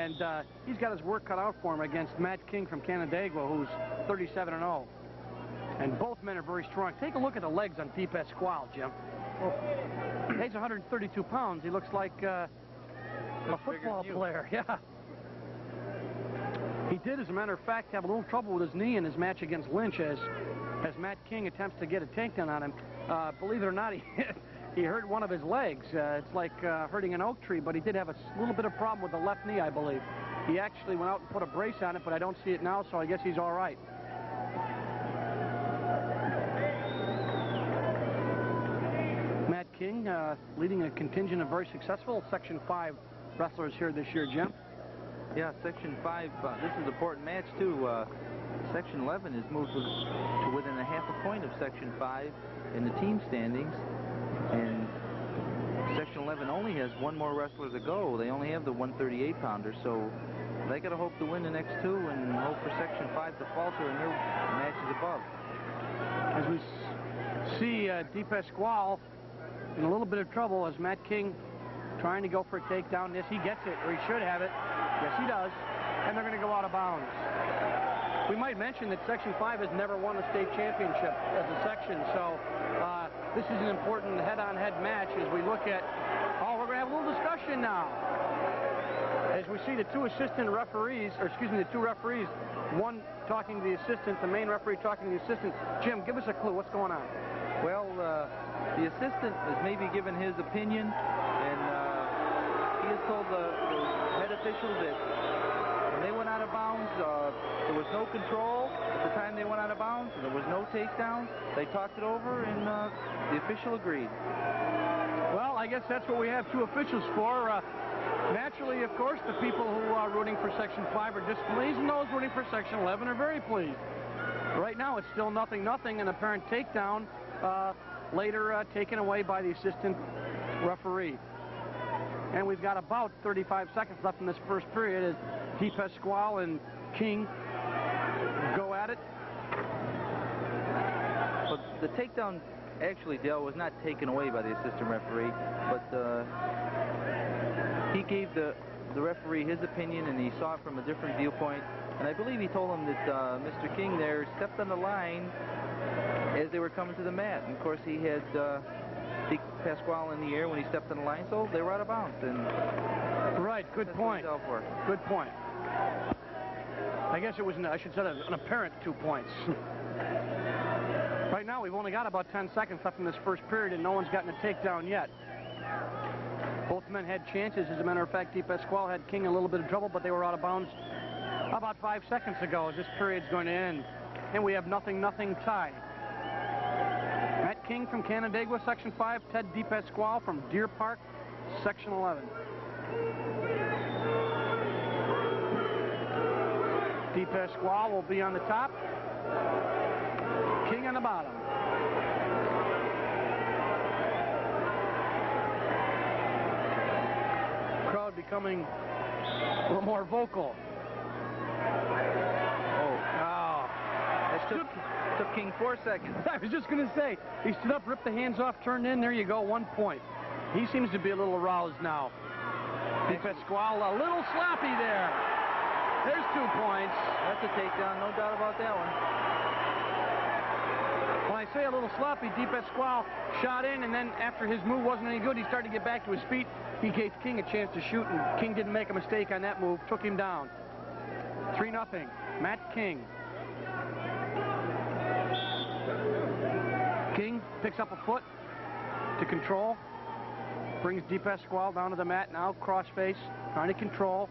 And he's got his work cut out for him against Matt King from Canandaigua, who's 37-0. And both men are very strong. Take a look at the legs on DiPasquale, Jim. He's 132 pounds. He looks like a football player. Yeah. He did, as a matter of fact, have a little trouble with his knee in his match against Lynch as Matt King attempts to get a takedown on him. Believe it or not, he hurt one of his legs. It's like hurting an oak tree, but he did have a little bit of problem with the left knee, I believe. He actually went out and put a brace on it, but I don't see it now, so I guess he's all right. Matt King leading a contingent of very successful Section 5 wrestlers here this year, Jim. Yeah, Section 5, this is an important match, too. Section 11 is moved to within a half a point of Section 5 in the team standings. And Section 11 only has one more wrestler to go. They only have the 138-pounder, so they got to hope to win the next two and hope for Section 5 to falter in their matches above. As we see DiPasquale in a little bit of trouble as Matt King trying to go for a takedown. This, he gets it, or he should have it. Yes, he does. And they're going to go out of bounds. We might mention that Section 5 has never won a state championship as a section, so this is an important head-on-head match as we look at... Oh, we're going to have a little discussion now. As we see the two assistant referees, or excuse me, the two referees, one talking to the assistant, the main referee talking to the assistant. Jim, give us a clue. What's going on? Well, the assistant has maybe given his opinion, and he has told the head official that when they went out of bounds, there was no control at the time they went out of bounds, and there was no takedown. They talked it over, and the official agreed. Well, I guess that's what we have two officials for. Naturally, of course, the people who are rooting for Section 5 are displeased, and those rooting for Section 11 are very pleased. Right now, it's still 0-0, an apparent takedown later taken away by the assistant referee. And we've got about 35 seconds left in this first period as DiPasquale and King go at it. But the takedown, actually, Dale, was not taken away by the assistant referee, but he gave the referee his opinion, and he saw it from a different viewpoint. And I believe he told him that Mr. King there stepped on the line as they were coming to the mat. And, of course, he had DiPasquale in the air when he stepped on the line, so they were out of bounds. And right, good point. Good point. I guess it was, I should say, an apparent 2 points. Right now, we've only got about 10 seconds left in this first period, and no one's gotten a takedown yet. Both men had chances. As a matter of fact, DiPasquale had King in a little bit of trouble, but they were out of bounds about 5 seconds ago as this period's going to end. And we have 0-0 tie. Matt King from Canandaigua, Section 5. Ted DiPasquale from Deer Park, Section 11. DiPasquale will be on the top. King on the bottom. Crowd becoming a little more vocal. Took King 4 seconds. I was just going to say, he stood up, ripped the hands off, turned in. There you go, 1 point. He seems to be a little aroused now. DiPasquale a little sloppy there. There's 2 points. That's a takedown, no doubt about that one. When I say a little sloppy, DiPasquale shot in, and then after his move wasn't any good, he started to get back to his feet. He gave King a chance to shoot, and King didn't make a mistake on that move, took him down. 3-0. Matt King. King picks up a foot to control, brings DiPasquale down to the mat now, cross-face, trying to control.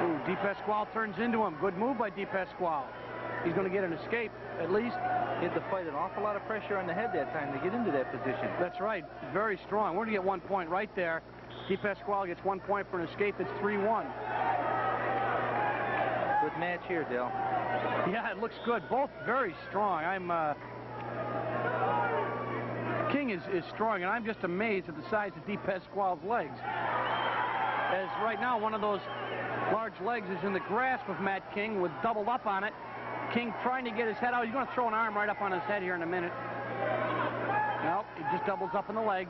Ooh, DiPasquale turns into him. Good move by DiPasquale. He's going to get an escape, at least. He had to fight an awful lot of pressure on the head that time to get into that position. That's right. Very strong. We're going to get 1 point right there. DiPasquale gets 1 point for an escape. It's 3-1. Good match here, Dale. Yeah, it looks good. Both very strong. King is strong, and I'm just amazed at the size of DiPasquale's legs. As right now, one of those large legs is in the grasp of Matt King with doubled up on it. King trying to get his head out. He's going to throw an arm right up on his head here in a minute. Nope, he just doubles up in the leg.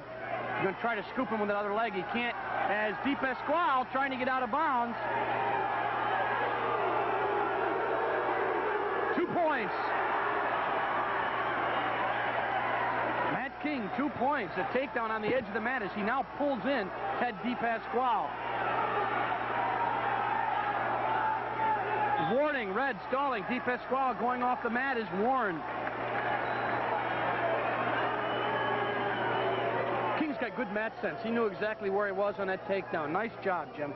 He's going to try to scoop him with another leg. He can't, as DiPasquale trying to get out of bounds. 2 points. Matt King, 2 points. A takedown on the edge of the mat as he now pulls in Ted DiPasquale. Warning, red, stalling. DiPasquale going off the mat is warned. King's got good mat sense. He knew exactly where he was on that takedown. Nice job, Jim.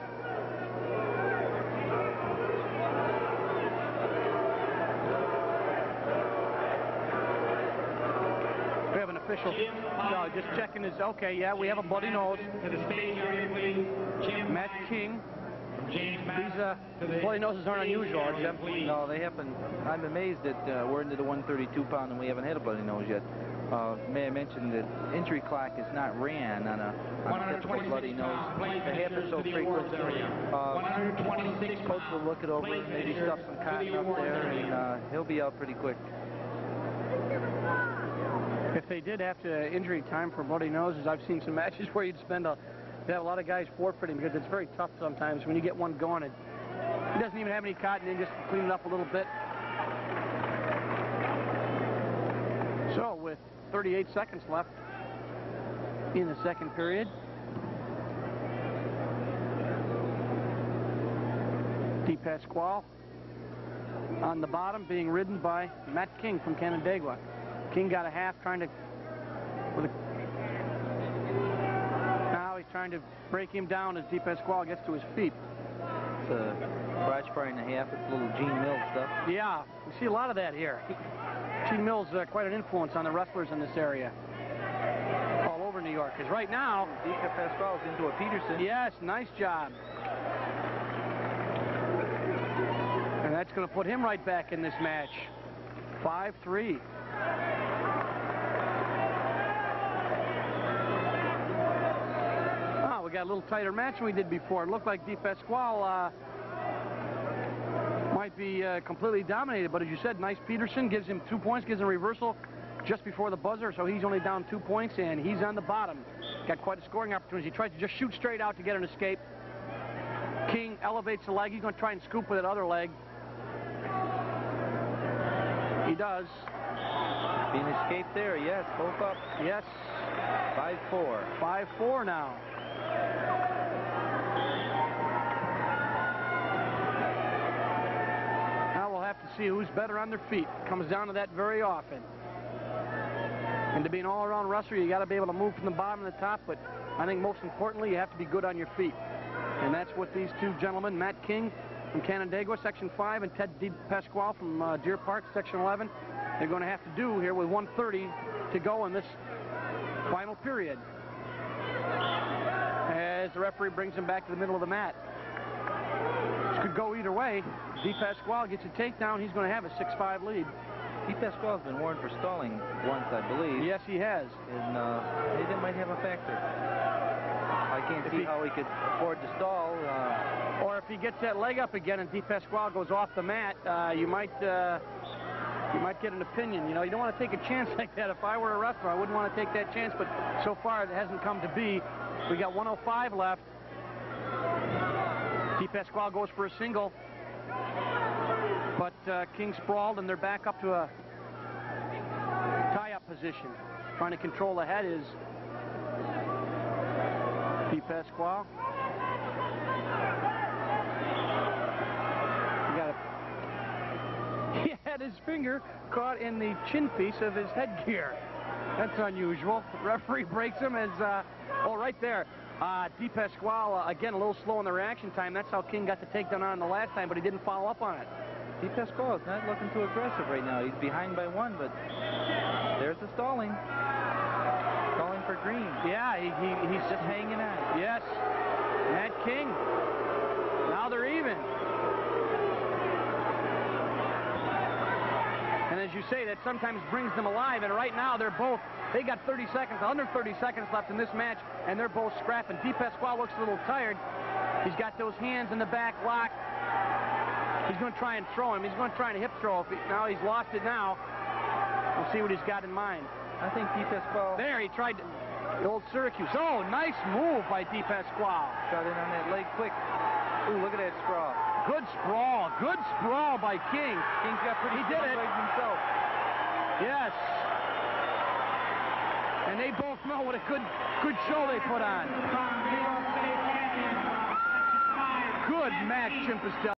We have an official. No, just checking his. Okay, yeah, we have a bloody nose. To the stage area, please. Jim Matt King. James These bloody noses aren't unusual, Jim. No, they happen. I'm amazed that we're into the 132 pound and we haven't had a bloody nose yet. May I mention that injury clock is not ran on a typical bloody nose. It happens so frequently. 126 Coach will look it over, maybe stuff some cotton up there, and he'll be out pretty quick. If they did have to injury time for bloody noses, I've seen some matches where you'd spend they have a lot of guys forfeiting because it's very tough sometimes when you get one going. It doesn't even have any cotton in, just clean it up a little bit. So with 38 seconds left in the second period, DiPasquale on the bottom being ridden by Matt King from Canandaigua. King got a half trying to now he's trying to break him down as DiPasquale gets to his feet. It's a crotch bar and a half. It's little Gene Mills stuff. Yeah, we see a lot of that here. Gene Mills quite an influence on the wrestlers in this area. All over New York. Because right now, DiPasquale's into a Peterson. Yes, nice job. And that's going to put him right back in this match. 5-3. We got a little tighter match than we did before. It looked like DiPasquale might be completely dominated, but as you said, nice Peterson gives him 2 points, gives him a reversal just before the buzzer, so he's only down 2 points, and he's on the bottom. Got quite a scoring opportunity. He tries to just shoot straight out to get an escape. King elevates the leg. He's going to try and scoop with that other leg. He does. Being escaped there, yes, both up. Yes. 5-4. 5-4 now. Now we'll have to see who's better on their feet. Comes down to that very often. And to be an all-around wrestler, you got to be able to move from the bottom to the top, but I think most importantly, you have to be good on your feet. And that's what these two gentlemen, Matt King from Canandaigua, Section 5, and Ted DiPasquale from Deer Park, Section 11, they're going to have to do here with 1:30 to go in this final period. As the referee brings him back to the middle of the mat. This could go either way. DiPasquale gets a takedown. He's going to have a 6-5 lead. DiPasquale's been warned for stalling once, I believe. Yes, he has. And maybe that might have a factor. I can't see how he could afford to stall. Or if he gets that leg up again and DiPasquale goes off the mat, you might get an opinion. You know, you don't want to take a chance like that. If I were a wrestler, I wouldn't want to take that chance, but so far it hasn't come to be. We got 105 left. DiPasquale goes for a single. But King sprawled, and they're back up to a tie-up position. Trying to control the head is DiPasquale. He had his finger caught in the chin piece of his headgear. That's unusual. The referee breaks him as, oh, right there. DiPasquale, again, a little slow in the reaction time. That's how King got the takedown on the last time, but he didn't follow up on it. DiPasquale is not looking too aggressive right now. He's behind by one, but there's the stalling. Stalling for green. Yeah, he's just hanging on. Yes. Matt King. Now they're even. And as you say, that sometimes brings them alive. And right now, they got 30 seconds, under 30 seconds left in this match, and they're both scrapping. DiPasquale looks a little tired. He's got those hands in the back lock. He's going to try and throw him. He's going to try and hip throw. Now he's lost it now. We'll see what he's got in mind. I think DiPasquale... There, he tried to... The old Syracuse. Oh, nice move by DiPasquale. Got in on that leg quick. Ooh, look at that sprawl. Good sprawl. Good sprawl by King. King's got pretty He did strong it. legs himself. Yes. And they both know what a good show they put on. Good match, Chimpastel.